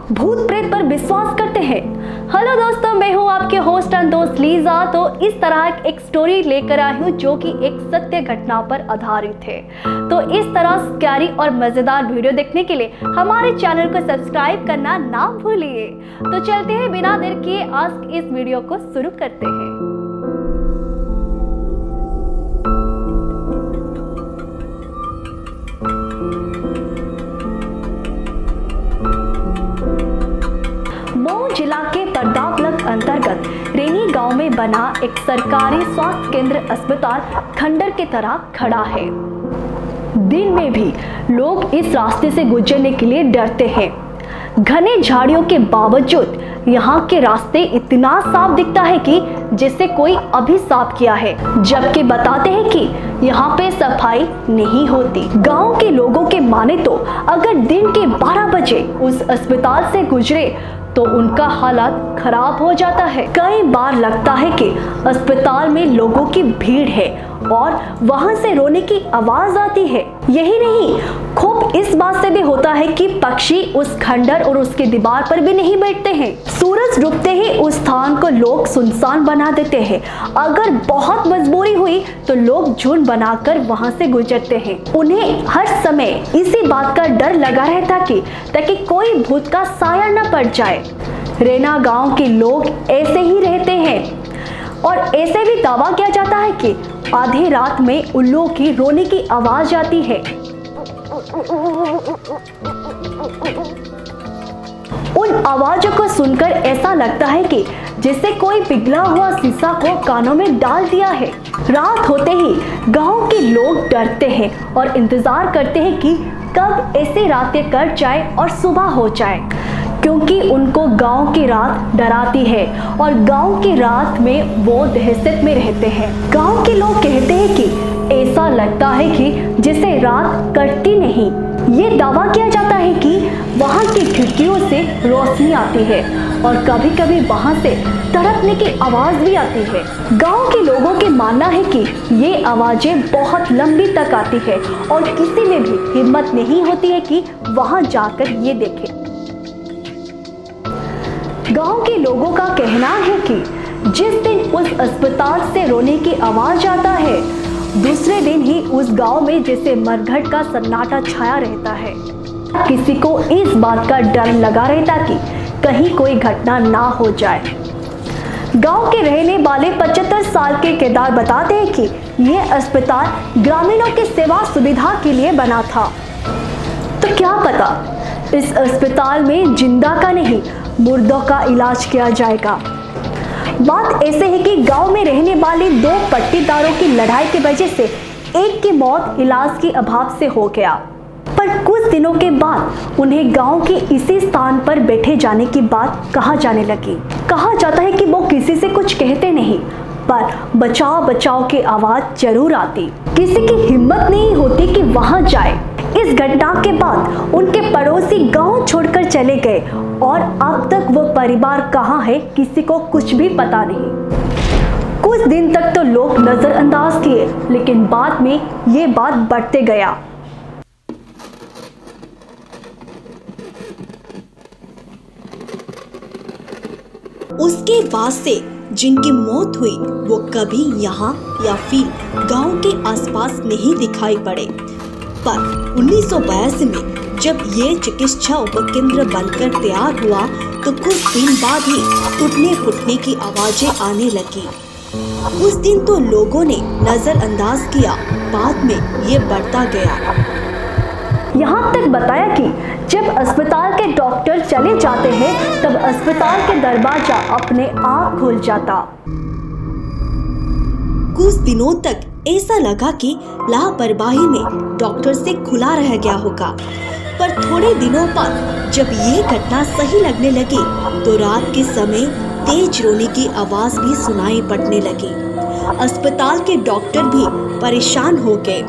भूत प्रेत पर विश्वास करते हैं। हेलो दोस्तों, मैं हूं आपके होस्ट एंड दोस्त लीजा। तो इस तरह एक स्टोरी लेकर आई हूं जो कि एक सत्य घटना पर आधारित है। तो इस तरह स्कैरी और मजेदार वीडियो देखने के लिए हमारे चैनल को सब्सक्राइब करना ना भूलिए। तो चलते हैं बिना देर किए, आज इस वीडियो को शुरू करते हैं। मऊ जिला के परदाब्लक अंतर्गत रेनी गांव में बना एक सरकारी स्वास्थ्य केंद्र अस्पताल खंडर की तरह खड़ा है। दिन में भी लोग इस रास्ते से गुजरने के लिए डरते हैं। घने झाड़ियों के बावजूद यहाँ के रास्ते इतना साफ दिखता है कि जैसे कोई अभी साफ किया है, जबकि बताते हैं कि यहाँ पे सफाई नहीं होती। गांव के लोगों के माने तो अगर दिन के 12 बजे उस अस्पताल से गुजरे तो उनका हालत खराब हो जाता है। कई बार लगता है कि अस्पताल में लोगों की भीड़ है और वहां से रोने की आवाज आती है। यही नहीं, खूब इस बात से भी होता है कि पक्षी उस खंडर और उसके दीवार पर भी नहीं बैठते हैं। सूरज डूबते ही उस स्थान को लोग सुनसान बना देते हैं। अगर बहुत मजबूरी हुई तो लोग झुंड बनाकर वहां से गुजरते हैं। उन्हें हर समय इसी बात का डर लगा रहता कि ताकि कोई भूत का साया न पड़ जाए। रेना गांव के लोग ऐसे ही रहते हैं और ऐसे भी दावा किया जाता है कि आधी रात में उल्लुओं की रोने की आवाज आती है। उन आवाजों को सुनकर ऐसा लगता है कि जैसे कोई पिघला हुआ शीशा को कानों में डाल दिया है। रात होते ही गांव के लोग डरते हैं और इंतजार करते हैं कि कब ऐसी रातें कट जाए और सुबह हो जाए, क्योंकि उनको गांव की रात डराती है और गांव की रात में वो दहशत में रहते हैं। गांव के लोग कहते हैं कि ऐसा लगता है कि जैसे रात कटती नहीं। ये दावा किया जाता है कि वहां की खिड़कियों से रोशनी आती है और कभी कभी वहां से तड़पने की आवाज भी आती है। गांव के लोगों के मानना है कि ये आवाजें बहुत लंबी तक आती है और किसी में भी हिम्मत नहीं होती है कि वहां जाकर ये देखे। गांव के लोगों का कहना है कि जिस दिन उस अस्पताल से रोने की आवाज आता है, दूसरे दिन ही उस गांव में जैसे मरघट का सन्नाटा छाया रहता है। किसी को इस बात का डर लगा रहता कि कहीं कोई घटना ना हो जाए। गांव के रहने वाले 75 साल के केदार बताते हैं कि यह अस्पताल ग्रामीणों की सेवा सुविधा के लिए बना था। तो क्या पता इस अस्पताल में जिंदा का नहीं, मुर्दों का इलाज किया जाएगा। बात ऐसे है कि गांव में रहने वाले 2 पट्टीदारों की लड़ाई की वजह से एक की मौत इलाज के अभाव से हो गया, पर कुछ दिनों के बाद उन्हें गांव के इसी स्थान पर बैठे जाने की बात कहा जाने लगी। कहा जाता है कि वो किसी से कुछ कहते नहीं, पर बचाओ बचाओ की आवाज जरूर आती। किसी की हिम्मत नहीं होती कि वहां जाए। इस घटना के बाद उनके पड़ोसी गांव छोड़कर चले गए और अब तक वो परिवार कहां है किसी को कुछ भी पता नहीं। कुछ दिन तक तो लोग नजरअंदाज किए, लेकिन बाद में ये बात बढ़ते गया। उसके बाद से जिनकी मौत हुई वो कभी यहाँ या फिर गांव के आसपास नहीं दिखाई पड़े। पर 1982 में जब ये चिकित्सा उपकेंद्र बनकर तैयार हुआ तो कुछ दिन बाद ही टूटने फूटने की आवाजें आने लगी। उस दिन तो लोगों ने नजरअंदाज किया, बाद में ये बढ़ता गया। यहाँ तक बताया कि जब अस्पताल के डॉक्टर चले जाते हैं तब अस्पताल के दरवाजा अपने आप खुल जाता। कुछ दिनों तक ऐसा लगा कि लापरवाही में डॉक्टर से खुला रह गया होगा, पर थोड़े दिनों बाद जब ये घटना सही लगने लगी तो रात के समय तेज रोने की आवाज भी सुनाई पड़ने लगी। अस्पताल के डॉक्टर भी परेशान हो गए।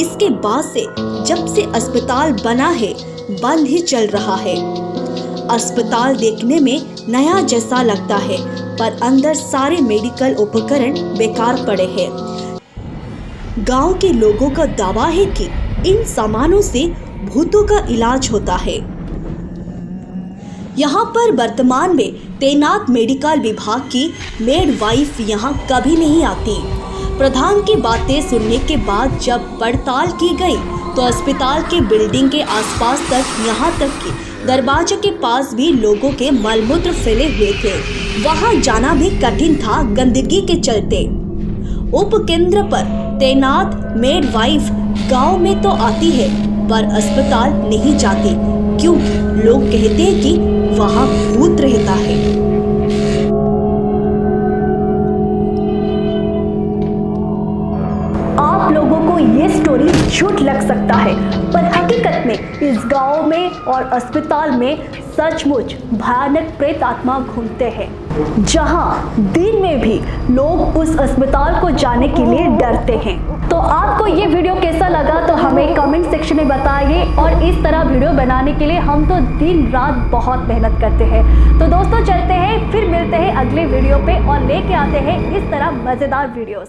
इसके बाद से जब से अस्पताल बना है बंद ही चल रहा है। अस्पताल देखने में नया जैसा लगता है, पर अंदर सारे मेडिकल उपकरण बेकार पड़े हैं। गांव के लोगों का दावा है कि इन सामानों से भूतों का इलाज होता है। यहाँ पर वर्तमान में तैनात मेडिकल विभाग की मेडवाइफ यहाँ कभी नहीं आती। प्रधान की बातें सुनने के बाद जब पड़ताल की गई तो अस्पताल के बिल्डिंग के आसपास तक, यहाँ तक कि दरवाजे के पास भी लोगों के मलमूत्र फैले हुए थे। वहाँ जाना भी कठिन था गंदगी के चलते। उप केंद्र पर तैनात मेडवाइफ गांव में तो आती है पर अस्पताल नहीं जाती, क्योंकि लोग कहते हैं कि वहाँ भूत रहता है। आप लोगों को ये स्टोरी झूठ लग सकता है, पर हकीकत में इस गांव में और अस्पताल में सचमुच भयानक प्रेत आत्मा घूमते हैं, जहां दिन में भी लोग उस अस्पताल को जाने के लिए डरते हैं। तो आपको ये वीडियो कैसा लगा तो हमें कमेंट सेक्शन में बताइए, और इस तरह वीडियो बनाने के लिए हम तो दिन रात बहुत मेहनत करते हैं। तो दोस्तों चलते हैं, फिर मिलते हैं अगले वीडियो पे और लेके आते हैं इस तरह मजेदार वीडियोस।